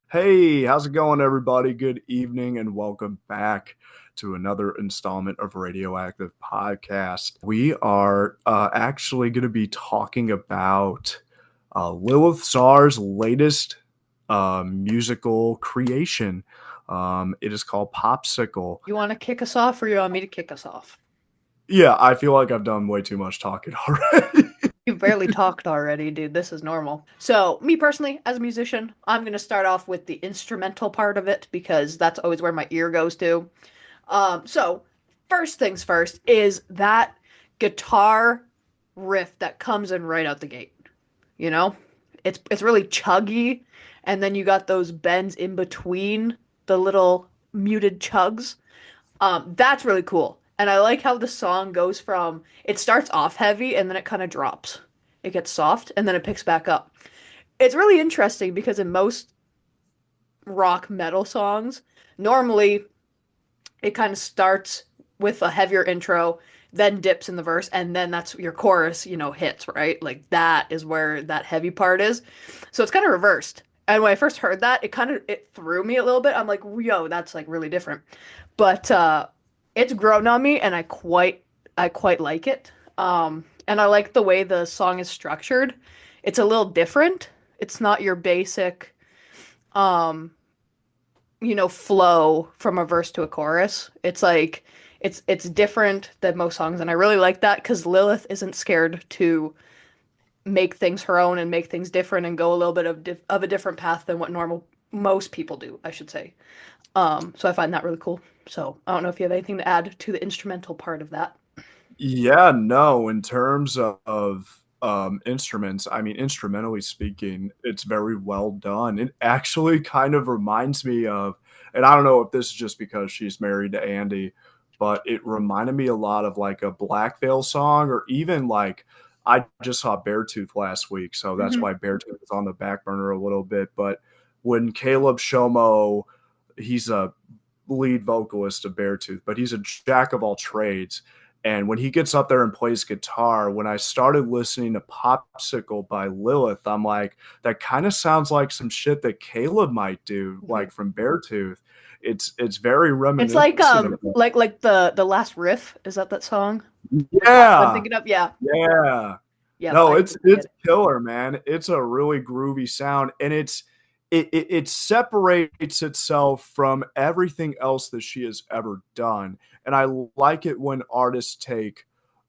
Hey, how's it going, everybody? Good evening and welcome back to another installment of RadioActive Podcast. We are actually going to be talking about Lilith Czar's latest musical creation. It is called Popsicle. You want to kick us off, or you want me to kick us off? Yeah, I feel like I've done way too much talking already. You've barely talked already, dude. This is normal. So, me personally, as a musician, I'm going to start off with the instrumental part of it because that's always where my ear goes to. So, first things first is that guitar riff that comes in right out the gate. You know? It's really chuggy, and then you got those bends in between the little muted chugs. That's really cool. And I like how the song goes from, it starts off heavy and then it kind of drops. It gets soft and then it picks back up. It's really interesting because in most rock metal songs, normally it kind of starts with a heavier intro, then dips in the verse, and then that's your chorus, hits, right? Like that is where that heavy part is. So it's kind of reversed. And when I first heard that, it threw me a little bit. I'm like, yo, that's like really different. But it's grown on me and I quite like it. And I like the way the song is structured. It's a little different. It's not your basic flow from a verse to a chorus. It's like it's different than most songs, and I really like that because Lilith isn't scared to make things her own and make things different and go a little bit of a different path than what most people do, I should say. So I find that really cool. So I don't know if you have anything to add to the instrumental part of that. Yeah, no, in terms of instruments, I mean, instrumentally speaking, it's very well done. It actually kind of reminds me of, and I don't know if this is just because she's married to Andy, but it reminded me a lot of like a Black Veil song, or even like I just saw Beartooth last week, so that's why Beartooth is on the back burner a little bit. But when Caleb Shomo, he's a lead vocalist of Beartooth, but he's a jack of all trades. And when he gets up there and plays guitar, when I started listening to Popsicle by Lilith, I'm like, that kind of sounds like some shit that Caleb might do, like from Beartooth. It's very It's reminiscent of that. like the last riff. Is that song? I'm Yeah. thinking of, yeah. Yeah. Yep, No, I it's totally get it. killer, man. It's a really groovy sound, and it separates itself from everything else that she has ever done. And I like it when artists take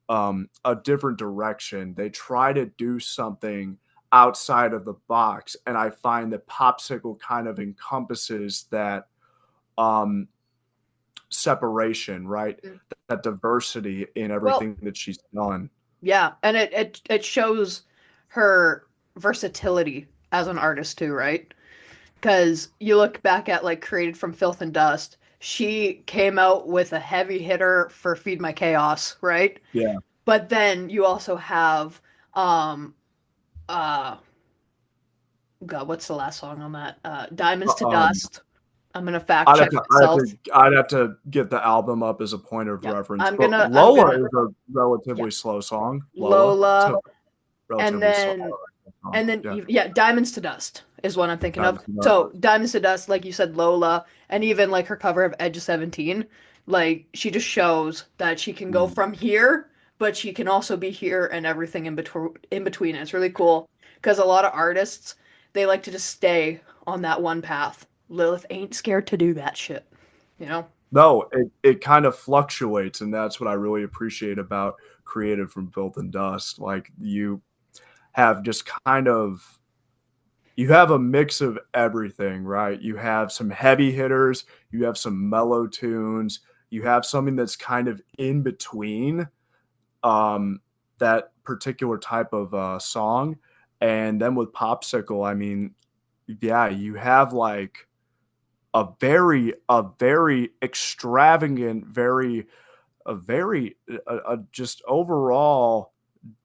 a different direction. They try to do something outside of the box, and I find that Popsicle kind of encompasses that um, separation, right? Mm. That diversity in Well, everything that she's done. yeah, and it shows her versatility as an artist too, right? Because you look back at like Created from Filth and Dust, she came out with a heavy hitter for Feed My Chaos, right? Yeah. But then you also have uh God, what's the last song on that? Diamonds to Um, Dust. I'm gonna fact check myself. I'd have to get the album up as a point of Yep. reference. I'm But gonna I'm Lola gonna is a yeah. relatively slow song. Lola, it's a Lola, and relatively slow then song. and then Yeah, yeah, Diamonds to Dust is what I'm thinking of. Diamonds and So Diamonds to Dust, like you said, Lola, and even like her cover of Edge of 17, like she just shows that she can go Mm. from here, but she can also be here and everything in between. And it's really cool because a lot of artists, they like to just stay on that one path. Lilith ain't scared to do that shit, you know? No, it kind of fluctuates, and that's what I really appreciate about Creative from Filth and Dust. Like you have just kind of you have a mix of everything, right? You have some heavy hitters, you have some mellow tunes, you have something that's kind of in between um, that particular type of song. And then with Popsicle, I mean, yeah, you have like a very extravagant, very a very just overall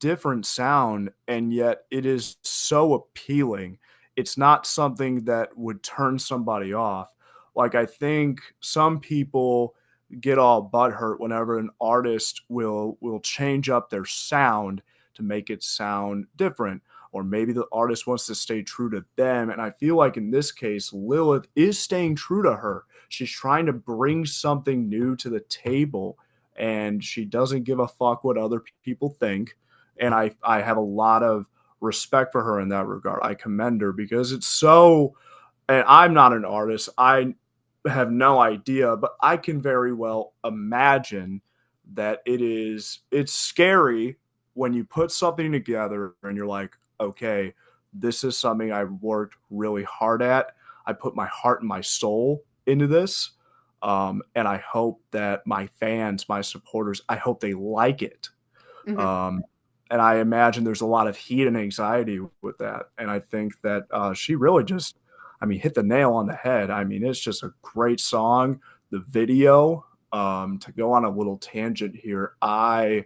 different sound, and yet it is so appealing. It's not something that would turn somebody off. Like, I think some people get all butthurt whenever an artist will change up their sound to make it sound different, or maybe the artist wants to stay true to them. And I feel like in this case, Lilith is staying true to her. She's trying to bring something new to the table, and she doesn't give a fuck what other people think. And I have a lot of respect for her in that regard. I commend her because it's so. And I'm not an artist. I have no idea, but I can very well imagine that it's scary when you put something together and you're like, okay, this is something I worked really hard at. I put my heart and my soul into this. And I hope that my fans, my supporters, I hope they like it. Hmm. Um, and I imagine there's a lot of heat and anxiety with that. And I think that she really just, I mean, hit the nail on the head. I mean, it's just a great song. The video, to go on a little tangent here, I,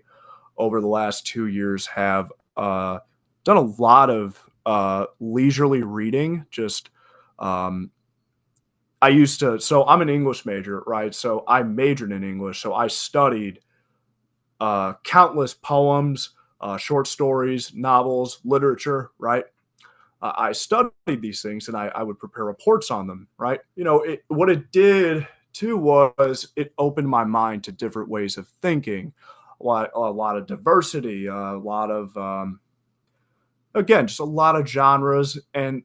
over the last 2 years, have done a lot of leisurely reading. Just, um, I used to, so I'm an English major, right? So I majored in English. So I studied countless poems, short stories, novels, literature, right? I studied these things and I would prepare reports on them, right? What it did too was it opened my mind to different ways of thinking, a lot of diversity, a lot of, again, just a lot of genres. And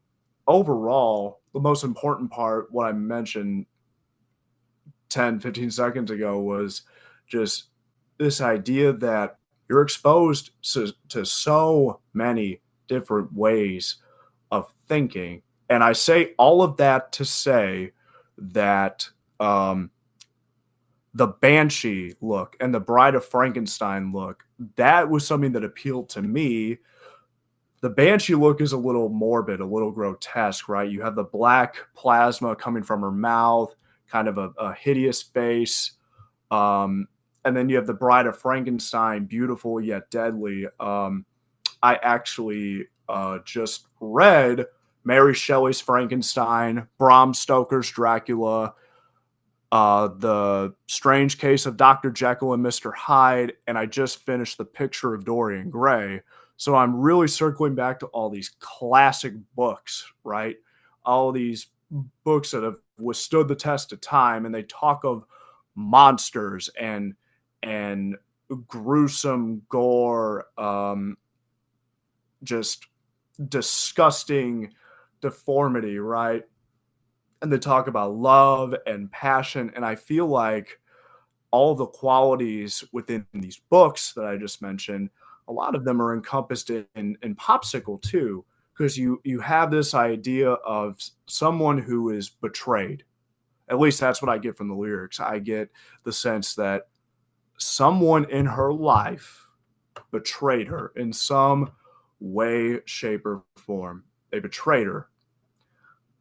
overall, the most important part, what I mentioned 10, 15 seconds ago, was just this idea that you're exposed to so many different ways of thinking. And I say all of that to say that um, the Banshee look and the Bride of Frankenstein look, that was something that appealed to me. The Banshee look is a little morbid, a little grotesque, right? You have the black plasma coming from her mouth, kind of a hideous face. Um, and then you have the Bride of Frankenstein, beautiful yet deadly. I actually just read Mary Shelley's Frankenstein, Bram Stoker's Dracula, The Strange Case of Dr. Jekyll and Mr. Hyde, and I just finished The Picture of Dorian Gray. So I'm really circling back to all these classic books, right? All these books that have withstood the test of time, and they talk of monsters and gruesome gore, just disgusting deformity, right? And they talk about love and passion. And I feel like all the qualities within these books that I just mentioned, a lot of them are encompassed in Popsicle too, because you have this idea of someone who is betrayed. At least that's what I get from the lyrics. I get the sense that someone in her life betrayed her in some way, shape, or form. They betrayed her.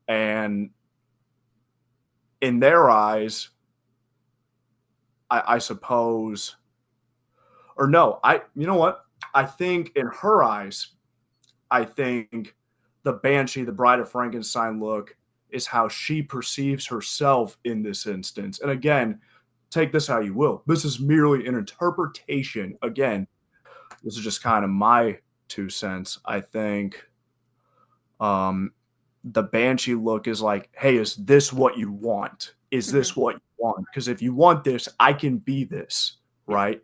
And in their eyes, I suppose, or no, you know what? I think in her eyes, I think the Banshee, the Bride of Frankenstein look is how she perceives herself in this instance. And again, take this how you will. This is merely an interpretation. Again, this is just kind of my 2 cents. I think um, the Banshee look is like, hey, is this what you want? Is Hmm. this what you want? Because if you want this, I can be this, right?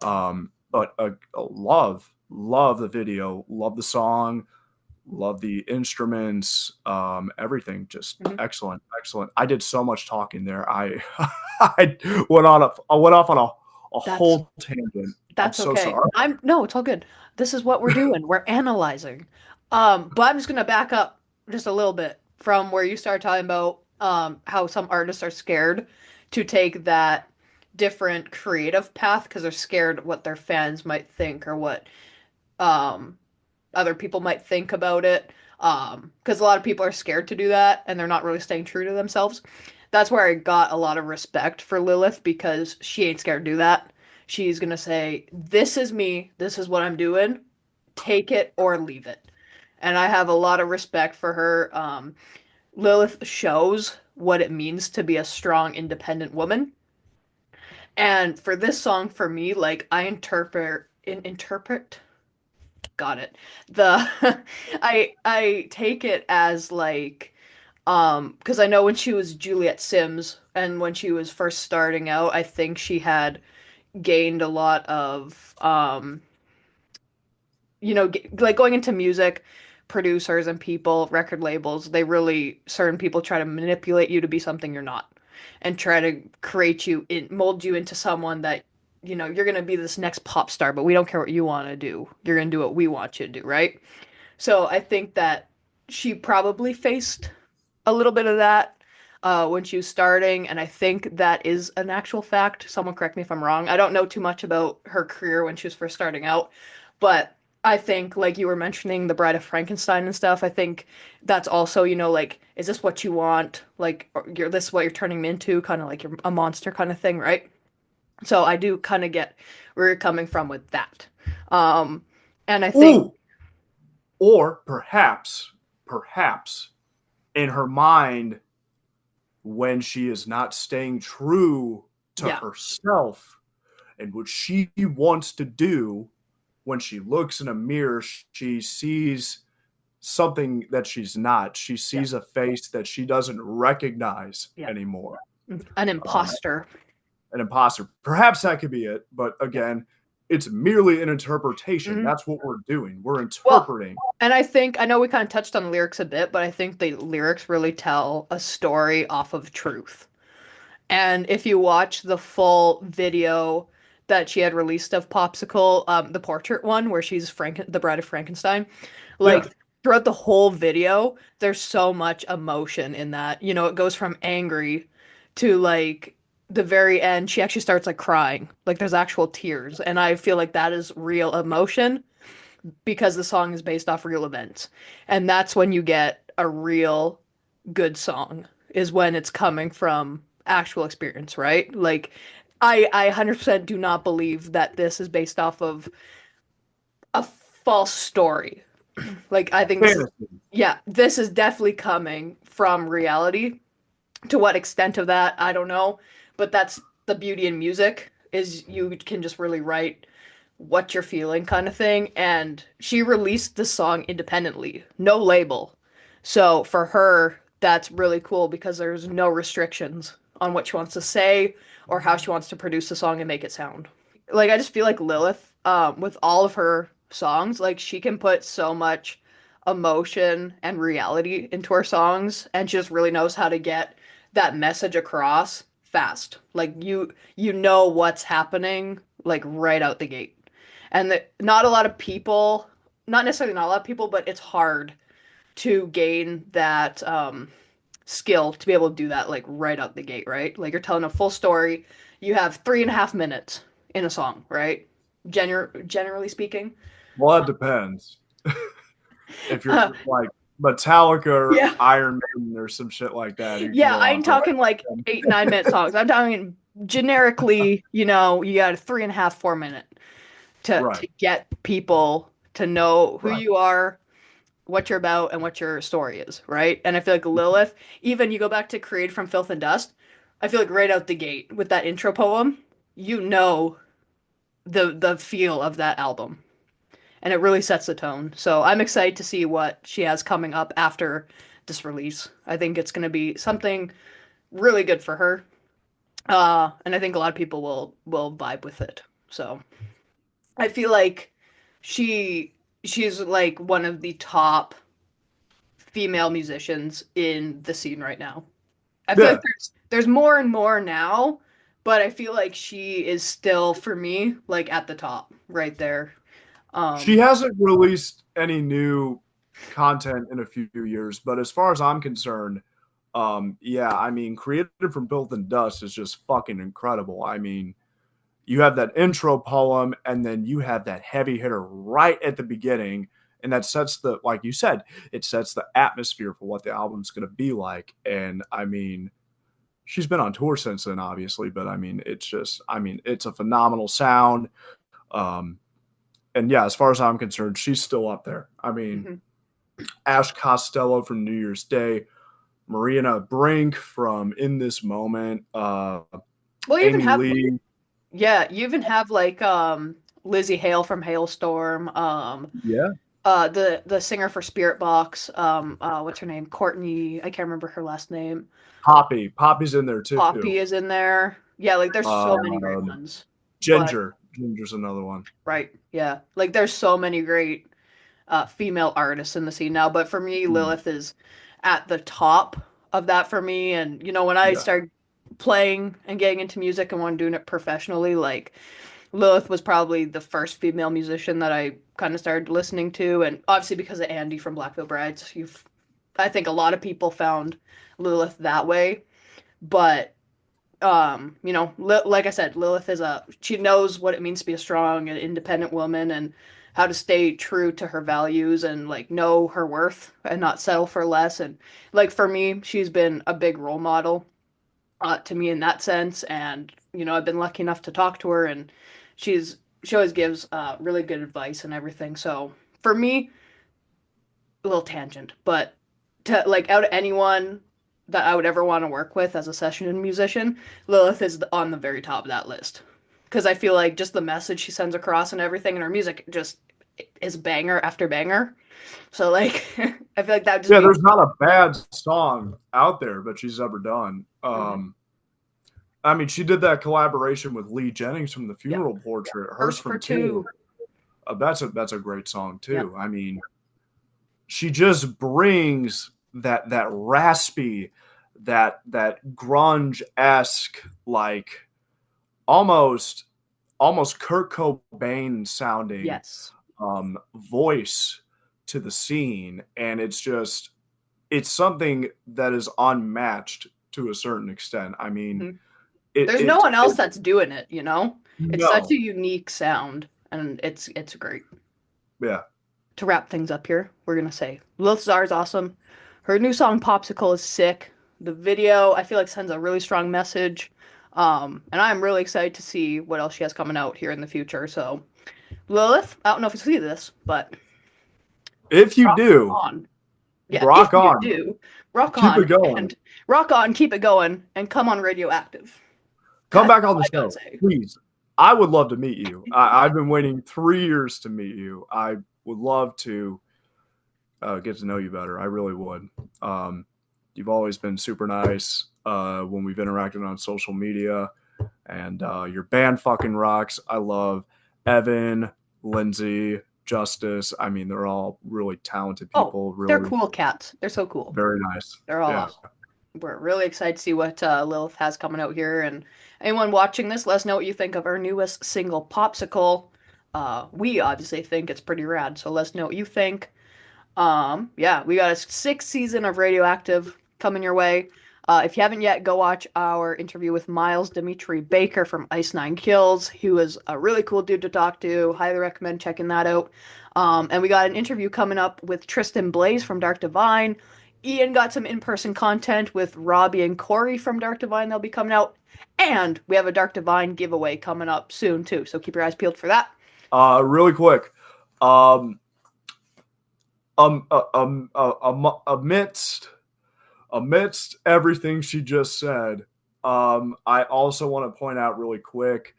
But love the video, love the song, love the instruments, everything. Just Hmm. excellent, excellent. I did so much talking there. I went off on a That's whole tangent. I'm that's so okay. sorry. I'm no, it's all good. This is what we're doing. We're analyzing. But I'm just gonna back up just a little bit from where you started talking about how some artists are scared to take that different creative path because they're scared what their fans might think or what um other people might think about it. Because a lot of people are scared to do that and they're not really staying true to themselves. That's where I got a lot of respect for Lilith because she ain't scared to do that. she's gonna say, "This is me. This is what I'm doing. Take it or leave it." And I have a lot of respect for her. Lilith shows what it means to be a strong, independent woman. And for this song, for me, like I interpret got it. The I take it as like because I know when she was Juliet Sims and when she was first starting out, I think she had gained a lot of like going into music, producers and people, record labels, they really certain people try to manipulate you to be something you're not and try to create you mold you into someone that you're going to be this next pop star, but we don't care what you want to do. You're going to do what we want you to do, right? So I think that she probably faced a little bit of that when she was starting, and I think that is an actual fact. Someone correct me if I'm wrong. I don't know too much about her career when she was first starting out, but I think, like you were mentioning, the Bride of Frankenstein and stuff. I think that's also, like, is this what you want? Like, you're this is what you're turning me into, kind of like you're a monster kind of thing, right? So I do kind of get where you're coming from with that. Um, and I think, Ooh, or perhaps in her mind, when she is not staying true to yeah, herself and what she wants to do, when she looks in a mirror, she sees something that she's not. She yeah, sees a face that she doesn't recognize yeah, anymore. an Um, imposter. an imposter. Perhaps that could be it, but Yeah. again, it's merely an interpretation. Mhm. That's what we're doing. We're Well, interpreting. and I know we kind of touched on the lyrics a bit, but I think the lyrics really tell a story off of truth. And if you watch the full video that she had released of Popsicle, the portrait one where she's the Bride of Frankenstein, Yeah. like throughout the whole video, there's so much emotion in that. It goes from angry to like the very end. She actually starts like crying, like there's actual tears, and I feel like that is real emotion because the song is based off real events. And that's when you get a real good song is when it's coming from actual experience, right? Like I 100% do not believe that this is based off of a false story. Like I think this is Fantasy. yeah, this is definitely coming from reality. To what extent of that, I don't know, but that's the beauty in music is you can just really write what you're feeling kind of thing. And she released the song independently, no label. So for her, that's really cool because there's no restrictions on what she wants to say or how she wants to produce the song and make it sound. Like I just feel like Lilith, with all of her songs, like she can put so much emotion and reality into her songs, and she just really knows how to get that message across fast. Like you know what's happening like right out the gate. And not a lot of people, not necessarily not a lot of people, but it's hard to gain that skill to be able to do that like right out the gate, right? Like you're telling a full story, you have 3.5 minutes in a song, right? Generally speaking. Well, that depends. If you're Uh, like Metallica or yeah. Iron Maiden or some shit like that, you can Yeah, go I on ain't for talking like like 8, 9 minute songs. I'm talking generically, you got a 3.5, 4 minute to right, to get people to know who right. you are, what you're about, and what your story is, right? And I feel like Lilith, even you go back to Created from Filth and Dust, I feel like right out the gate with that intro poem, you know the feel of that album. And it really sets the tone. So I'm excited to see what she has coming up after this release. I think it's going to be something really good for her. And I think a lot of people will vibe with it. So I feel like she she's like one of the top female musicians in the scene right now. I feel like Yeah. there's more and more now, but I feel like she is still for me like at the top right there. She Um hasn't released any new content in a few years, but as far as I'm concerned, yeah, I mean, Created from Filth and Dust is just fucking incredible. I mean, you have that intro poem, and then you have that heavy hitter right at the beginning, and that sets the, like you said, it sets the atmosphere for what the album's going to be like. And I mean, she's been on tour since then, obviously, but I mean, it's a phenomenal sound. Um, and yeah, as far as I'm concerned, she's still up there. I mean, Mm-hmm. Ash Costello from New Year's Day, Marina Brink from In This Moment, Well, you even Amy have Lee. yeah, you even have like Lizzie Hale from Hailstorm, Yeah. the singer for Spirit Box, what's her name? Courtney, I can't remember her last name. Poppy. Poppy's in there too. Poppy is in there. Yeah, like there's so many great Um, ones. But Ginger. Ginger's another one. right, yeah. Like there's so many great female artists in the scene now, but for me, Mm, Lilith is at the top of that for me. And when I yeah. started playing and getting into music and when doing it professionally, like Lilith was probably the first female musician that I kind of started listening to, and obviously because of Andy from Black Veil Brides, I think a lot of people found Lilith that way. But like I said, Lilith she knows what it means to be a strong and independent woman and how to stay true to her values and like know her worth and not settle for less. And like for me, she's been a big role model to me in that sense. And I've been lucky enough to talk to her, and she always gives really good advice and everything. So for me, a little tangent, but to like out of anyone that I would ever want to work with as a session musician, Lilith is on the very top of that list. Because I feel like just the message she sends across and everything, and her music just is banger after banger. So like, I feel like that would just Yeah, be. there's not a bad song out there that she's ever done. Mhm. I mean, she did that collaboration with Lee Jennings from the Yeah, Funeral Portrait, Hers first for from Two. two. That's a great song Yeah, too. I mean, she just brings that raspy, that grunge esque, like almost almost Kurt Cobain sounding yes. voice to the scene, and it's something that is unmatched to a certain extent. I mean, Mhm. it There's no it, one else it that's doing it, you know? It's such no, a unique sound, and it's great. yeah. To wrap things up here, we're gonna say Lilith Czar is awesome. Her new song Popsicle is sick. The video I feel like sends a really strong message. And I'm really excited to see what else she has coming out here in the future. So Lilith, I don't know if you see this, but If you rock do, on. Yeah, if rock you on, do, rock keep it on going. and rock on, keep it going, and come on Radioactive. Come That's back on all the I gotta show, say. please. I would love to meet you. I've been waiting 3 years to meet you. I would love to get to know you better. I really would. Um, you've always been super nice when we've interacted on social media, and your band fucking rocks. I love Evan, Lindsay, Justice. I mean, they're all really talented Oh, people. they're Really, cool cats. They're so cool. very nice. They're all Yeah. awesome. We're really excited to see what Lilith has coming out here. And anyone watching this, let us know what you think of our newest single, Popsicle. We obviously think it's pretty rad, so let us know what you think. Yeah, we got a sixth season of Radioactive coming your way. If you haven't yet, go watch our interview with Miles Dimitri Baker from Ice Nine Kills. He was a really cool dude to talk to. Highly recommend checking that out. And we got an interview coming up with Tristan Blaze from Dark Divine. Ian got some in-person content with Robbie and Corey from Dark Divine. They'll be coming out. And we have a Dark Divine giveaway coming up soon, too. So keep your eyes peeled for that. Really quick. Um, amidst everything she just said, I also want to point out really quick.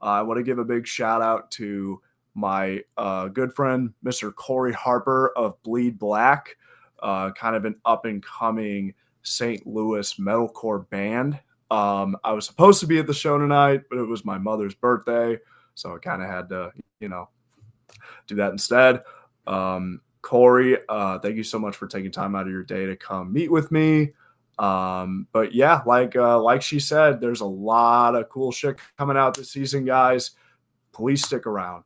I want to give a big shout out to my good friend, Mr. Corey Harper of Bleed Black, kind of an up and coming St. Louis metalcore band. I was supposed to be at the show tonight, but it was my mother's birthday, so I kind of had to, do that instead. Corey, thank you so much for taking time out of your day to come meet with me. But yeah, like she said, there's a lot of cool shit coming out this season, guys. Please stick around.